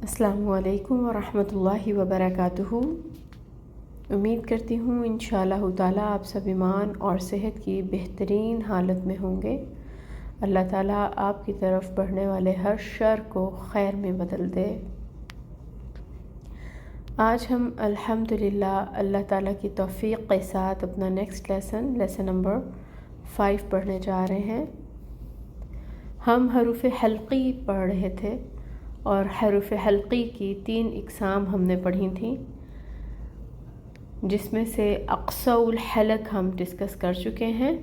السلام علیکم ورحمۃ اللہ وبرکاتہ۔ امید کرتی ہوں انشاءاللہ تعالیٰ آپ سب ایمان اور صحت کی بہترین حالت میں ہوں گے۔ اللہ تعالیٰ آپ کی طرف بڑھنے والے ہر شر کو خیر میں بدل دے۔ آج ہم الحمدللہ اللہ تعالیٰ کی توفیق کے ساتھ اپنا نیکسٹ لیسن نمبر 5 پڑھنے جا رہے ہیں۔ ہم حروف حلقی پڑھ رہے تھے اور حروف حلقی کی 3 اقسام ہم نے پڑھی تھیں، جس میں سے اقصی الحلق ہم ڈسکس کر چکے ہیں،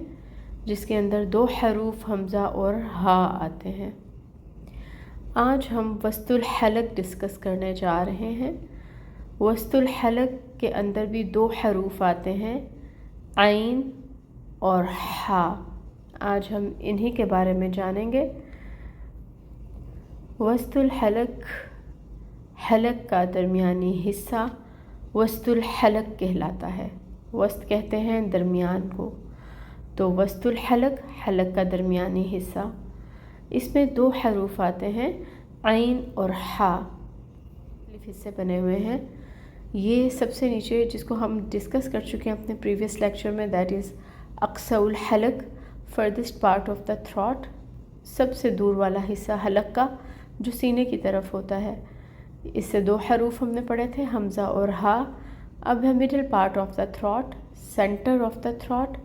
جس کے اندر 2 حروف حمزہ اور ہا آتے ہیں۔ آج ہم وسط الحلق ڈسکس کرنے جا رہے ہیں۔ وسط الحلق کے اندر بھی 2 حروف آتے ہیں، عین اور ہا۔ آج ہم انہی کے بارے میں جانیں گے۔ وسط الحلق، حلق کا درمیانی حصہ وسط الحلق کہلاتا ہے۔ وسط کہتے ہیں درمیان کو، تو وسط الحلق حلق کا درمیانی حصہ۔ اس میں 2 حروف آتے ہیں، عین اور ہا، مختلف حصے بنے ہوئے ہیں۔ یہ سب سے نیچے جس کو ہم ڈسکس کر چکے ہیں اپنے پریویس لیکچر میں، دیٹ از اقصی الحلق، farthest part of the throat, سب سے دور والا حصہ حلق کا جو سینے کی طرف ہوتا ہے۔ اس سے 2 حروف ہم نے پڑھے تھے، حمزہ اور ہا۔ اب ہے middle part of the throat, centre of the throat,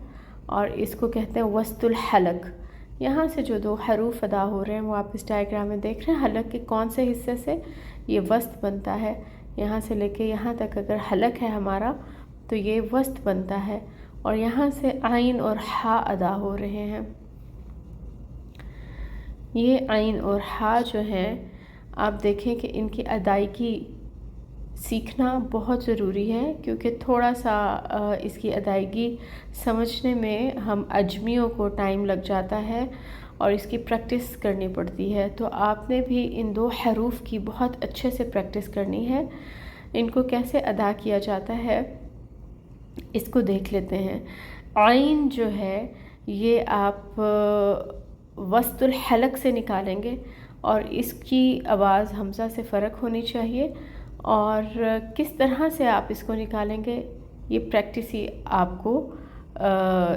اور اس کو کہتے ہیں وسط الحلق۔ یہاں سے جو 2 حروف ادا ہو رہے ہیں وہ آپ اس ڈائیگرام میں دیکھ رہے ہیں۔ حلق کے کون سے حصے سے یہ وسط بنتا ہے، یہاں سے لے کے یہاں تک اگر حلق ہے ہمارا تو یہ وسط بنتا ہے، اور یہاں سے عین اور ہا ادا ہو رہے ہیں۔ یہ عین اور ہا جو ہیں، آپ دیکھیں کہ ان کی ادائیگی سیکھنا بہت ضروری ہے، کیونکہ تھوڑا سا اس کی ادائیگی سمجھنے میں ہم اجمیوں کو ٹائم لگ جاتا ہے اور اس کی پریکٹس کرنی پڑتی ہے۔ تو آپ نے بھی ان 2 حروف کی بہت اچھے سے پریکٹس کرنی ہے۔ ان کو کیسے ادا کیا جاتا ہے اس کو دیکھ لیتے ہیں۔ عین جو ہے یہ آپ وسط الحلق سے نکالیں گے، اور اس کی آواز حمزہ سے فرق ہونی چاہیے، اور کس طرح سے آپ اس کو نکالیں گے یہ پریکٹس ہی آپ کو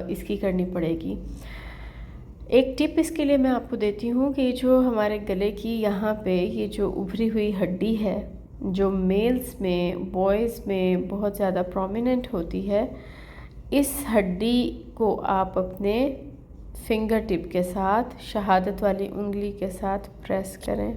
اس کی کرنی پڑے گی۔ ایک ٹپ اس کے لیے میں آپ کو دیتی ہوں کہ جو ہمارے گلے کی یہاں پہ یہ جو ابھری ہوئی ہڈی ہے، جو میلز میں بوائز میں بہت زیادہ پرومیننٹ ہوتی ہے، اس ہڈی کو آپ اپنے فنگر ٹپ کے ساتھ، شہادت والی انگلی کے ساتھ پریس کریں۔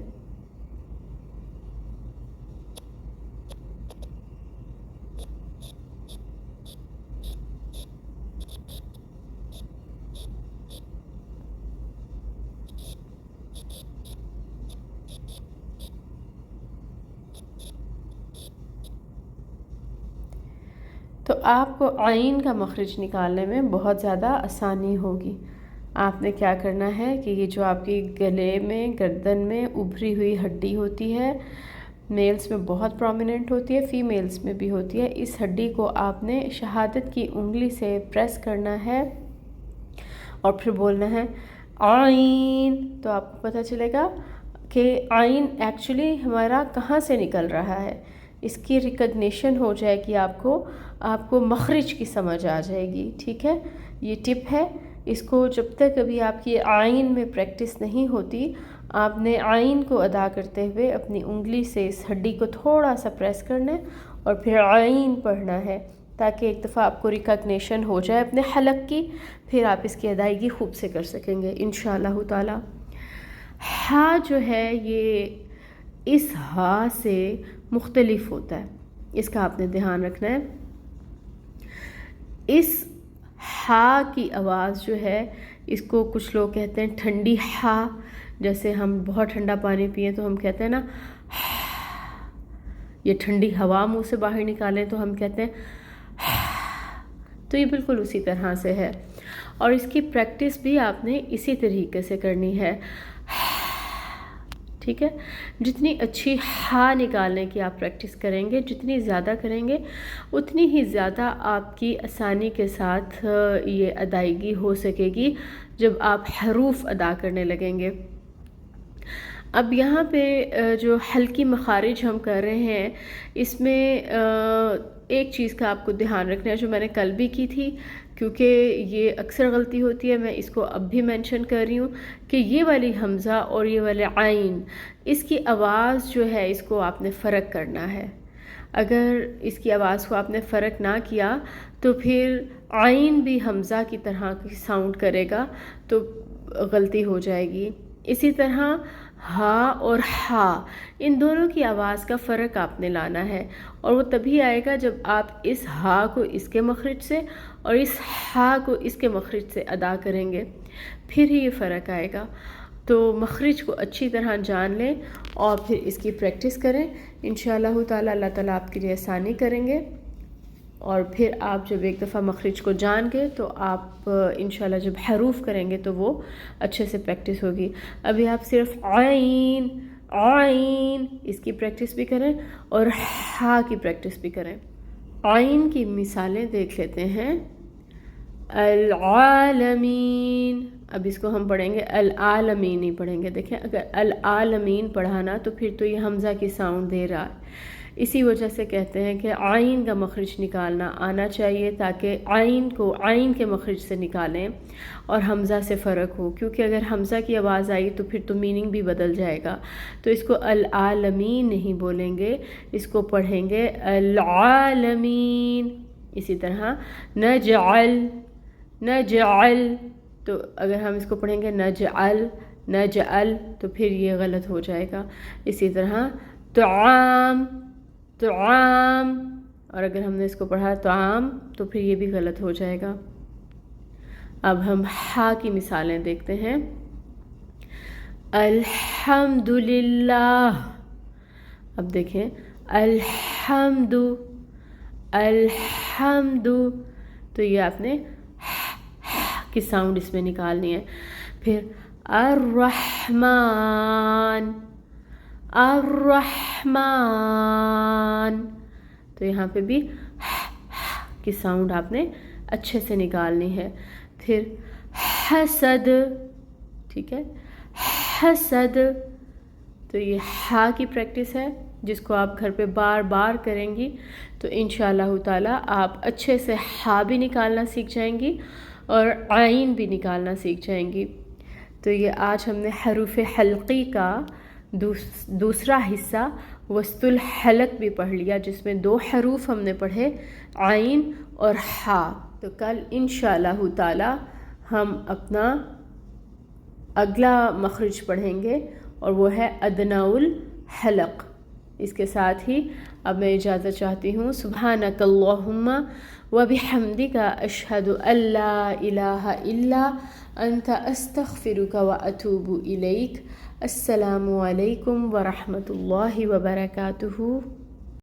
تو آپ کو عین کا مخرج نکالنے میں بہت زیادہ آسانی ہوگی۔ آپ نے کیا کرنا ہے کہ یہ جو آپ کی گلے میں، گردن میں ابھری ہوئی ہڈی ہوتی ہے، میلز میں بہت پرومیننٹ ہوتی ہے، فیمیلز میں بھی ہوتی ہے، اس ہڈی کو آپ نے شہادت کی انگلی سے پریس کرنا ہے اور پھر بولنا ہے عین۔ تو آپ کو پتہ چلے گا کہ عین ایکچولی ہمارا کہاں سے نکل رہا ہے، اس کی ریکگنیشن ہو جائے گی، آپ کو مخرج کی سمجھ آ جائے گی۔ ٹھیک ہے، یہ ٹپ ہے، اس کو جب تک ابھی آپ کی عین میں پریکٹس نہیں ہوتی، آپ نے عین کو ادا کرتے ہوئے اپنی انگلی سے اس ہڈی کو تھوڑا سا پریس کرنا ہے اور پھر عین پڑھنا ہے، تاکہ ایک دفعہ آپ کو ریکگنیشن ہو جائے اپنے حلق کی، پھر آپ اس کی ادائیگی خوب سے کر سکیں گے انشاءاللہ تعالی۔ ہا جو ہے یہ اس ہا سے مختلف ہوتا ہے، اس کا آپ نے دھیان رکھنا ہے۔ اس ہا کی آواز جو ہے، اس کو کچھ لوگ کہتے ہیں ٹھنڈی ہا، جیسے ہم بہت ٹھنڈا پانی پئیں تو ہم کہتے ہیں نا یہ ٹھنڈی ہوا منہ سے باہر نکالیں تو ہم کہتے ہیں، تو یہ بالکل اسی طرح سے ہے، اور اس کی پریکٹس بھی آپ نے اسی طریقے سے کرنی ہے۔ ٹھیک ہے، جتنی اچھی ہا نکالنے کی آپ پریکٹس کریں گے، جتنی زیادہ کریں گے، اتنی ہی زیادہ آپ کی آسانی کے ساتھ یہ ادائیگی ہو سکے گی جب آپ حروف ادا کرنے لگیں گے۔ اب یہاں پہ جو ہلکی مخارج ہم کر رہے ہیں اس میں ایک چیز کا آپ کو دھیان رکھنا ہے جو میں نے کل بھی کی تھی، کیونکہ یہ اکثر غلطی ہوتی ہے، میں اس کو اب بھی مینشن کر رہی ہوں کہ یہ والی حمزہ اور یہ والی عین، اس کی آواز جو ہے اس کو آپ نے فرق کرنا ہے۔ اگر اس کی آواز کو آپ نے فرق نہ کیا تو پھر عین بھی حمزہ کی طرح کی ساؤنڈ کرے گا تو غلطی ہو جائے گی۔ اسی طرح ہا اور ہا، ان دونوں کی آواز کا فرق آپ نے لانا ہے، اور وہ تبھی آئے گا جب آپ اس ہا کو اس کے مخرج سے اور اس ہا کو اس کے مخرج سے ادا کریں گے، پھر ہی یہ فرق آئے گا۔ تو مخرج کو اچھی طرح جان لیں اور پھر اس کی پریکٹس کریں، انشاءاللہ تعالی اللہ تعالیٰ آپ کے لیے آسانی کریں گے۔ اور پھر آپ جب ایک دفعہ مخرج کو جان گے تو آپ انشاءاللہ جب حروف کریں گے تو وہ اچھے سے پریکٹس ہوگی۔ ابھی آپ صرف عین عین اس کی پریکٹس بھی کریں اور ہا کی پریکٹس بھی کریں۔ عین کی مثالیں دیکھ لیتے ہیں۔ العالمین، اب اس کو ہم پڑھیں گے العالمین ہی پڑھیں گے۔ دیکھیں اگر العالمین پڑھا نا تو پھر تو یہ حمزہ کی ساؤنڈ دے رہا ہے، اسی وجہ سے کہتے ہیں کہ عین کا مخرج نکالنا آنا چاہیے تاکہ عین کو عین کے مخرج سے نکالیں اور حمزہ سے فرق ہو، کیونکہ اگر حمزہ کی آواز آئی تو پھر تو میننگ بھی بدل جائے گا۔ تو اس کو العالمین نہیں بولیں گے، اس کو پڑھیں گے العالمین۔ اسی طرح نجعل نجعل، تو اگر ہم اس کو پڑھیں گے نجعل نجعل تو پھر یہ غلط ہو جائے گا۔ اسی طرح طعام طعام، اور اگر ہم نے اس کو پڑھا طعام تو پھر یہ بھی غلط ہو جائے گا۔ اب ہم ہا کی مثالیں دیکھتے ہیں۔ الحمدللہ، اب دیکھیں الحمد الحمد، تو یہ آپ نے کی ساؤنڈ اس میں نکالنی ہے۔ پھر الرحمن الرحمن، تو یہاں پہ بھی کی ساؤنڈ آپ نے اچھے سے نکالنی ہے۔ پھر حسد، ٹھیک ہے، حسد، تو یہ ہا کی پریکٹس ہے جس کو آپ گھر پہ بار بار کریں گی تو انشاءاللہ تعالیٰ آپ اچھے سے ہا بھی نکالنا سیکھ جائیں گی اور عین بھی نکالنا سیکھ جائیں گی۔ تو یہ آج ہم نے حروف حلقی کا دوسرا حصہ وسط الحلق بھی پڑھ لیا، جس میں 2 حروف ہم نے پڑھے عین اور ہا۔ تو کل انشاءاللہ تعالی ہم اپنا اگلا مخرج پڑھیں گے اور وہ ہے ادنی الحلق۔ اس کے ساتھ ہی اب میں اجازت چاہتی ہوں۔ سبحانک اللہم وبحمدک اشہد ان لا الہ الا انت استغفرک واتوب الیک۔ السلام علیکم ورحمۃ اللہ وبرکاتہ۔